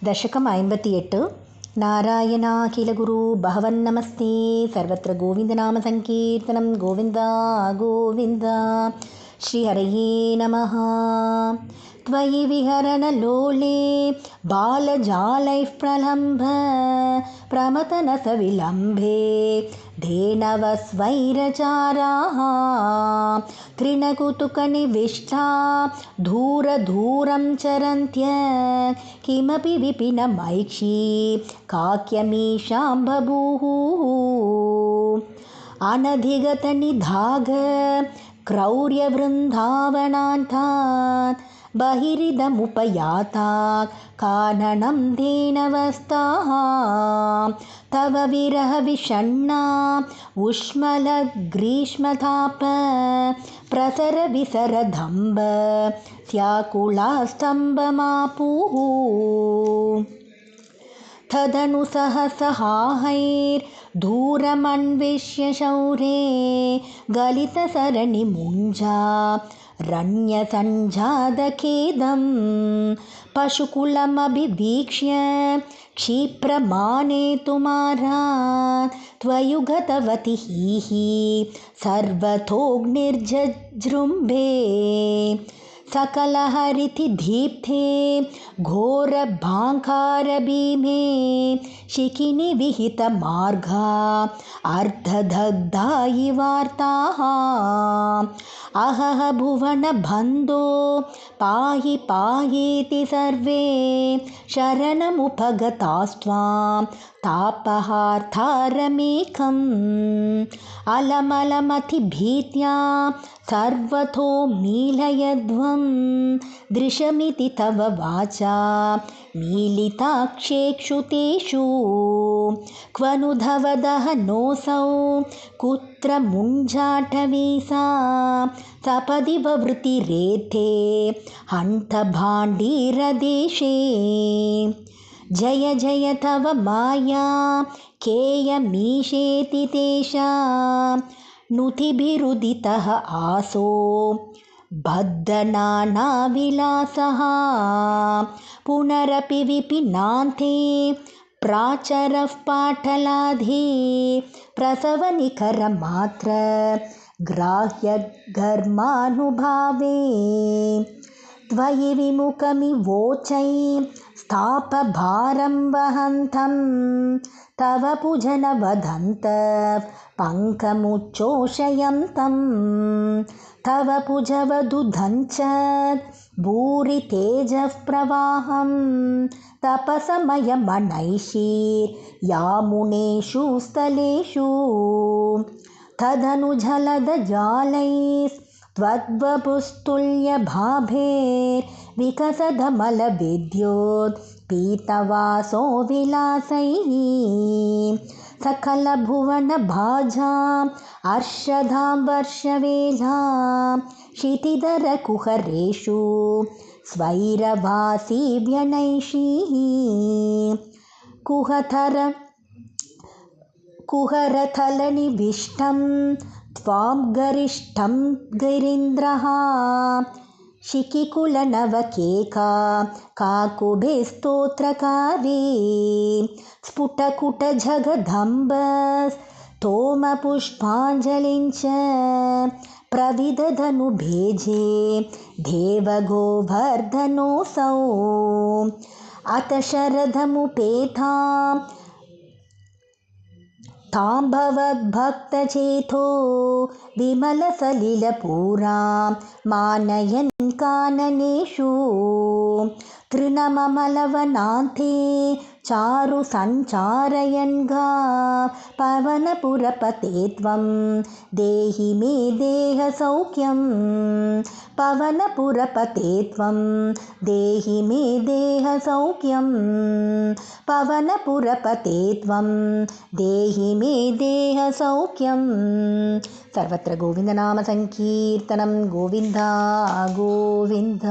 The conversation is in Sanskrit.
दशकम् 58 नारायणाखिलगुरु भगवन्नमस्ते सर्वत्र गोविन्दनामसङ्कीर्तनं गोविन्द गोविन्द श्रीहरये नमः। त्वयि विहरणलोले बालजालैः प्रलम्भ प्रमथनसविलम्बे धेनवस्वैरचाराः तृणकुतुकनिविष्टा दूरदूरं चरन्त्य किमपि विपिनमैक्षी काक्यमीशां बभूः। अनधिगतनिधाघ क्रौर्यवृन्दावनान्तान् बहिरिदमुपयाता काननं धेनवस्ताः तव विरहविषण्णा उष्मलग्रीष्मताप प्रसरविसरदम्ब स्याकुलास्तम्भमापुः। तदनु सहसहाहैर्दूरमन्विष्य शौरे गलितसरणिमुञ्जा रण्यसञ्जातखेदं पशुकुलमभिवीक्ष्य क्षिप्रमाणेतुमारान् त्वयुगतवति हि सर्वतोऽग्निर्जृम्भे सकलहरितिदीप्ते घोरभाङ्कारभीमे शिखिनि विहितमार्गा अर्धदग्धा इवार्ताः। अहह भुवनबन्धो पाहि पाहीति सर्वे शरणमुपगतास्त्वां तापहार्तारमेकम् अलमलमतिभीत्या सर्वतो मीलयध्वं दृशमिति तव वाचा मीलिताक्षेक्षुतेषु क्वनु धवदहनोऽसौ कुत्र मुञ्जाटवीसा सपदि ववृतिरेथे हन्तभाण्डीरदेशे। जय जय तव माया केयमीशेति तेषां नुतिभिरुदितः आसो बद्धनानाविलासः पुनरपि विपिनान्ते प्राचरः पाटलाधे प्रसवनिकरमात्र ग्राह्यघर्मानुभावे त्वयि विमुखमिवोचै स्थापभारं वहन्तं तव पूजनवदन्त पङ्कमुच्चोषयन्तं तव भुजवदुधञ्च भूरि तेजः प्रवाहं तपसमयमनैषीर्यामुनेषु स्थलेषु तदनु जलदजालैस्त्वद्वपुस्तुल्यभाभेर्विकसदमलविद्युत् पीतवासो विलासैः सकलभुवनभाजाम् अर्षधां वर्षवेलां क्षितिधरकुहरेषु स्वैरवासी व्यनैषीः कुहरतलनिविष्टं त्वां गरिष्ठं गिरीन्द्रः शिखिकुलनवकेका काकुभे स्तोत्रकारी स्फुटकुटजगदम्ब स्तोमपुष्पाञ्जलिं च प्रविदधनुभेजे देवगोवर्धनोऽसौ अथ शरदमुपेतां तां भवद्भक्तचेतो विमलसलिलपूरां मानयन् काननेषु तृणममलवनान्ते चारु सञ्चारयन् गा पवनपुरपते त्वं देहि मे देहसौख्यं पवनपुरपते त्वं देहि मे देहसौख्यं पवनपुरपते त्वं देहि मे देहसौख्यं सर्वत्र गोविन्दनामसङ्कीर्तनं गोविन्द गोविन्द।